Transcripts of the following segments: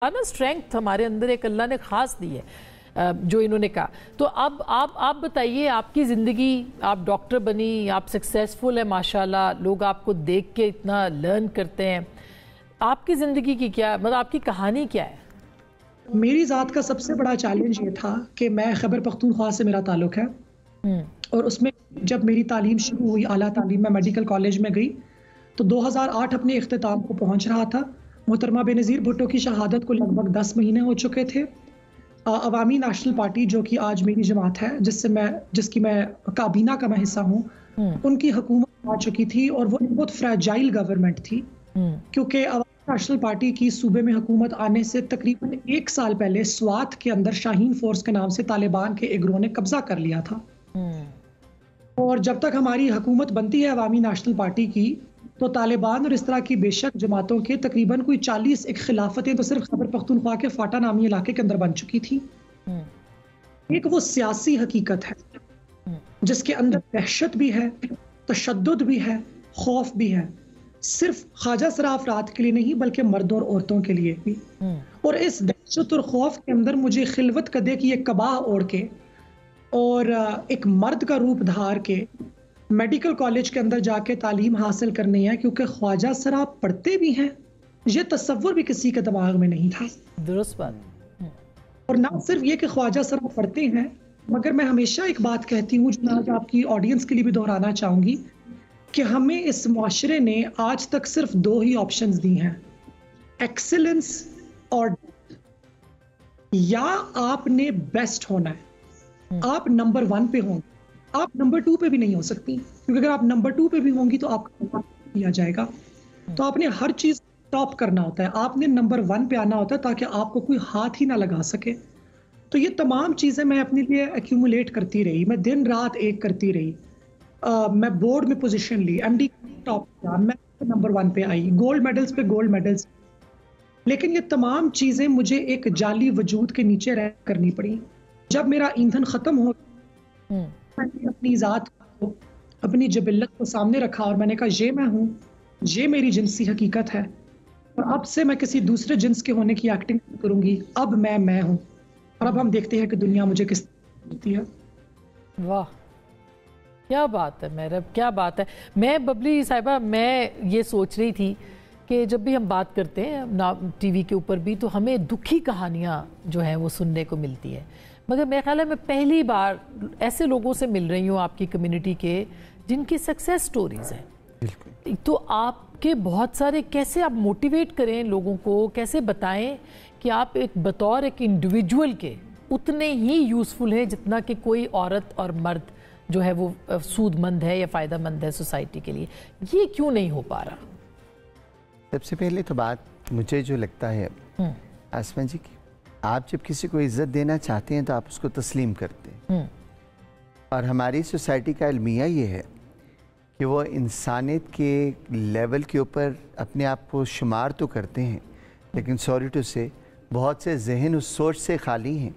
ना स्ट्रेंथ हमारे अंदर एक अल्लाह ने खास दी है जो इन्होंने कहा। तो अब आप बताइए, आपकी ज़िंदगी, आप डॉक्टर बनी, आप सक्सेसफुल है माशाल्लाह, लोग आपको देख के इतना लर्न करते हैं। आपकी ज़िंदगी की क्या, मतलब आपकी कहानी क्या है? मेरी ज़ात का सबसे बड़ा चैलेंज ये था कि मैं खैबर पख्तूनख्वा से मेरा ताल्लुक़ है और उसमें जब मेरी तालीम शुरू हुई, आला तालीम, मैं मेडिकल कॉलेज में गई तो 2008 अपने इख्तिताम को पहुंच रहा था। मोहतरमा बेनज़ीर भुट्टो की शहादत को लगभग 10 महीने हो चुके थे। अवामी नेशनल पार्टी, जो कि आज मेरी जमात है, जिसकी मैं काबीना का मैं हिस्सा हूँ, उनकी हुकूमत आ चुकी थी और वो बहुत फ्रैजाइल गवर्नमेंट थी क्योंकि अवामी नेशनल पार्टी की सूबे में हुकूमत आने से तकरीबन 1 साल पहले स्वात के अंदर शाहीन फोर्स के नाम से तालिबान के एक गिरोह ने कब्जा कर लिया था। और जब तक हमारी हुकूमत बनती है अवामी नेशनल पार्टी की, तो तालिबान और इस तरह की बेशक जमातों के तकरीबन कोई 40 एक खिलाफतें तो सिर्फ खैबर पख्तूनख्वा के फाटा नामी इलाके के अंदर बन चुकी थी। एक वो सियासी हकीकत है जिसके अंदर दहशत भी है, तशद्दुद भी है, खौफ भी है, सिर्फ ख्वाजा सरा अफराद के लिए नहीं बल्कि मर्दों और औरतों के लिए भी। और इस दहशत और खौफ के अंदर मुझे खिलवत कदे की एक कबाह ओढ़ के और एक मर्द का रूप धार के मेडिकल कॉलेज के अंदर जाके तालीम हासिल करनी है, क्योंकि ख्वाजा सरा पढ़ते भी हैं, ये तसव्वुर भी किसी के दिमाग में नहीं था। दुरुस्त बात। और ना सिर्फ ये कि ख्वाजा सरा पढ़ते हैं, मगर मैं हमेशा एक बात कहती हूँ जो मैं आज आपकी ऑडियंस के लिए भी दोहराना चाहूंगी कि हमें इस मुआशरे ने आज तक सिर्फ 2 ही ऑप्शंस दी हैं, एक्सीलेंस और या आपने बेस्ट होना है, आप नंबर 1 पे होंगे, आप नंबर 2 पे भी नहीं हो सकती, क्योंकि अगर आप नंबर 2 पे भी होंगी तो आपका किया जाएगा। तो आपने हर चीज टॉप करना होता है, आपने नंबर 1 पे आना होता है ताकि आपको कोई हाथ ही ना लगा सके। तो ये तमाम चीजें मैं अपने लिए एक्यूमुलेट करती रही, मैं दिन रात एक करती रही। मैं बोर्ड में पोजीशन ली, एमडी टॉप किया, मैं नंबर 1 पे आई, गोल्ड मेडल्स पे गोल्ड मेडल्स। लेकिन ये तमाम चीजें मुझे एक जाली वजूद के नीचे रह करनी पड़ी। जब मेरा ईंधन खत्म हो, मैंने अपनी ज़ात को, अपनी जबिल्लत को सामने रखा और मैंने कहा ये मैं हूँ, ये मेरी जिनसी हकीकत है और अब से मैं किसी दूसरे जिन्स के होने की एक्टिंग करूंगी। अब मैं हूँ और अब हम देखते हैं कि दुनिया मुझे किस देती है। वाह, क्या बात है मेहरब, क्या बात है। मैं बबली साहिबा, मैं ये सोच रही थी कि जब भी हम बात करते हैं ना टीवी के ऊपर भी, तो हमें दुखी कहानियाँ जो हैं वो सुनने को मिलती है, मगर मेरे ख्याल है मैं पहली बार ऐसे लोगों से मिल रही हूँ आपकी कम्युनिटी के जिनकी सक्सेस स्टोरीज हैं। तो आपके बहुत सारे, कैसे आप मोटिवेट करें लोगों को, कैसे बताएं कि आप एक बतौर एक इंडिविजुअल के उतने ही यूज़फुल हैं जितना कि कोई औरत और मर्द जो है वो सूदमंद है या फ़ायदेमंद है सोसाइटी के लिए। ये क्यों नहीं हो पा रहा? सबसे पहले तो बात मुझे जो लगता है आसमा जी की, आप जब किसी को इज़्ज़त देना चाहते हैं तो आप उसको तस्लीम करते हैं। और हमारी सोसाइटी का अलमिया ये है कि वो इंसानियत के लेवल के ऊपर अपने आप को शुमार तो करते हैं, लेकिन सॉरी टू से बहुत से जहन उस सोच से खाली हैं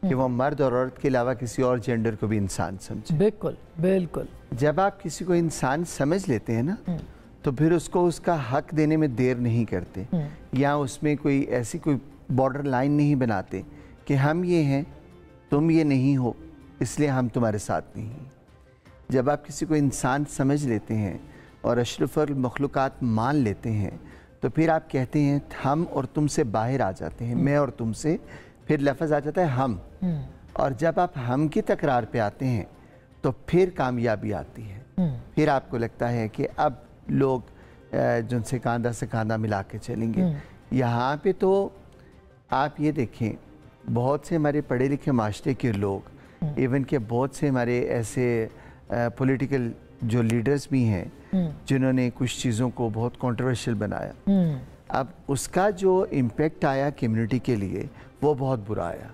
कि वो मर्द और औरत के अलावा किसी और जेंडर को भी इंसान समझे। बिल्कुल बिल्कुल। जब आप किसी को इंसान समझ लेते हैं ना, तो फिर उसको उसका हक देने में देर नहीं करते, या उसमें कोई ऐसी कोई बॉर्डर लाइन नहीं बनाते कि हम ये हैं, तुम ये नहीं हो, इसलिए हम तुम्हारे साथ नहीं हैं। जब आप किसी को इंसान समझ लेते हैं और अशरफुल मखलूक़ात मान लेते हैं, तो फिर आप कहते हैं हम और तुम से बाहर आ जाते हैं, मैं और तुम से, फिर लफ्ज़ आ जाता है हम। और जब आप हम की तकरार पे आते हैं तो फिर कामयाबी आती है। फिर आपको लगता है कि अब लोग जिनसे कांधा से कांधा मिला के चलेंगे। यहाँ पे तो आप ये देखें, बहुत से हमारे पढ़े लिखे माशरे के लोग, इवन के बहुत से हमारे ऐसे पॉलिटिकल जो लीडर्स भी हैं जिन्होंने कुछ चीज़ों को बहुत कंट्रोवर्शियल बनाया। अब उसका जो इम्पेक्ट आया कम्युनिटी के लिए वो बहुत बुरा आया,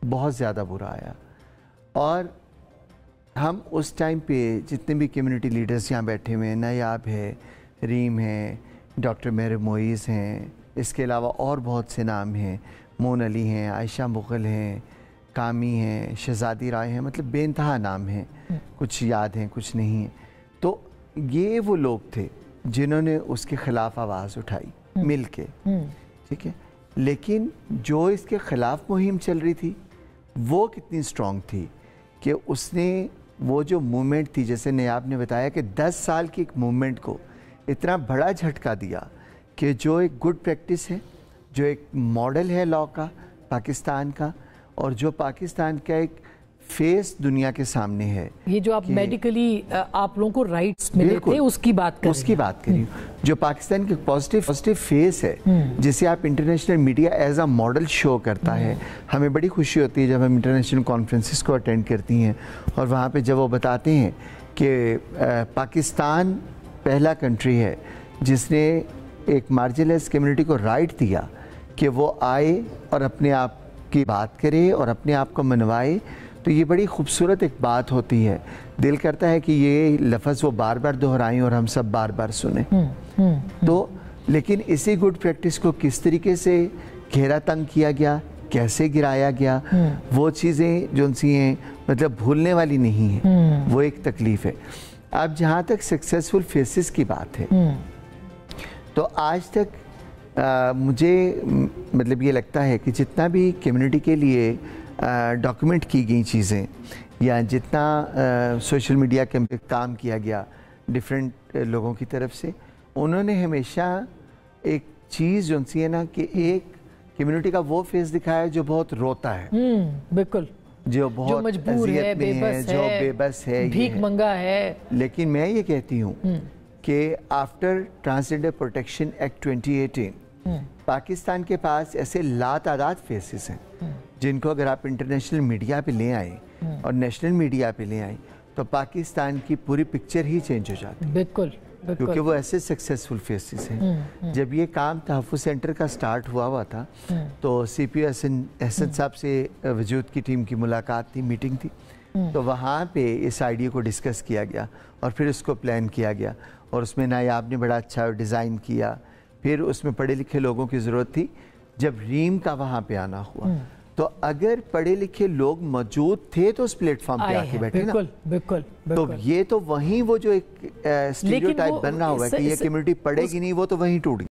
बहुत ज़्यादा बुरा आया। और हम उस टाइम पे जितने भी कम्युनिटी लीडर्स यहाँ बैठे हुए हैं, नायाब है, रीम है, डॉक्टर मेहर मोइज़ हैं, इसके अलावा और बहुत से नाम हैं, मोन अली हैं, आयशा मुग़ल हैं, कामी हैं, शहज़ादी राय हैं, मतलब बेइंतहा नाम हैं, कुछ याद हैं कुछ नहीं हैं। तो ये वो लोग थे जिन्होंने उसके ख़िलाफ़ आवाज़ उठाई मिल के, ठीक है। لیکن جو اس کے خلاف مہم چل رہی تھی وہ کتنی سٹرونگ تھی کہ اس نے وہ جو موومنٹ تھی، جیسے نیاب نے بتایا کہ 10 سال کی ایک موومنٹ کو اتنا بڑا جھٹکا دیا کہ جو ایک گڈ پریکٹس ہے، جو ایک ماڈل ہے لاء کا پاکستان کا، اور جو پاکستان کا ایک فیس دنیا کے سامنے ہے. یہ جو آپ میڈیکلی آپ لوگوں کو رائٹس ملے تھے اس کی بات کر رہے ہیں. اس کی بات کر رہی ہوں، جو پاکستان کی پازیٹیو فیس ہے جسے آپ international media as a model show کرتا ہے. ہمیں بڑی خوشی ہوتی ہے جب ہم انٹرنیشنل کانفرنسز کو اٹینڈ کرتی ہیں اور وہاں پہ جب وہ بتاتے ہیں کہ پاکستان پہلا کنٹری ہے جس نے ایک مارجنلائز کمیونٹی کو رائٹ دیا کہ وہ آئے اور اپنے آپ کی بات کرے اور اپنے آپ کو منوائے. تو یہ بڑی خوبصورت ایک بات ہوتی ہے. دل کرتا ہے کہ یہ لفظ وہ بار بار دہرائیں اور ہم سب بار بار سنیں. تو لیکن اسی گڈ پریکٹس کو کس طریقے سے گھیرا تنگ کیا گیا، کیسے گرایا گیا، وہ چیزیں جو سی ہیں مطلب بھولنے والی نہیں ہیں. وہ ایک تکلیف ہے. اب جہاں تک سکسیسفل فیسز کی بات ہے تو آج تک مجھے مطلب یہ لگتا ہے کہ جتنا بھی کمیونٹی کے لیے ڈاکیومنٹ کی گئی چیزیں یا جتنا سوشل میڈیا کے کام کیا گیا ڈیفرنٹ لوگوں کی طرف سے، انہوں نے ہمیشہ ایک چیز جو سی ہے نا کہ ایک کمیونٹی کا وہ فیس دکھایا جو بہت روتا ہے، بالکل، جو بہت مجبور ہے، بے بس ہے، جو بے بس ہے، بھیک منگا ہے. لیکن میں یہ کہتی ہوں کہ after transgender protection act 2018 Pakistan کے پاس ایسے لاتعداد فیسز ہیں جن کو اگر آپ انٹرنیشنل میڈیا پہ لے آئیں اور نیشنل میڈیا پہ لے آئیں تو پاکستان کی پوری پکچر ہی چینج ہو جاتی ہے. بالکل، کیونکہ وہ ایسے سکسیسفل فیسز ہیں. جب یہ کام تحفظ سینٹر کا سٹارٹ ہوا تھا تو سی پی او احسن صاحب سے وجود کی ٹیم کی ملاقات تھی، میٹنگ تھی. تو وہاں پہ اس آئیڈیا کو ڈسکس کیا گیا اور پھر اس کو پلان کیا گیا اور اس میں نایاب نے بڑا اچھا ڈیزائن کیا. پھر اس میں پڑھے لکھے لوگوں کی ضرورت تھی. جب ریم کا وہاں پہ آنا ہوا تو اگر پڑھے لکھے لوگ موجود تھے تو اس پلیٹ فارم پہ آ کے بیٹھے نا. بالکل. تو یہ تو وہیں وہ جو ایک اسٹیریوٹائپ بن رہا ہوا ہے کہ یہ کمیونٹی پڑھے گی نہیں، وہ تو وہیں ٹوٹ گئی.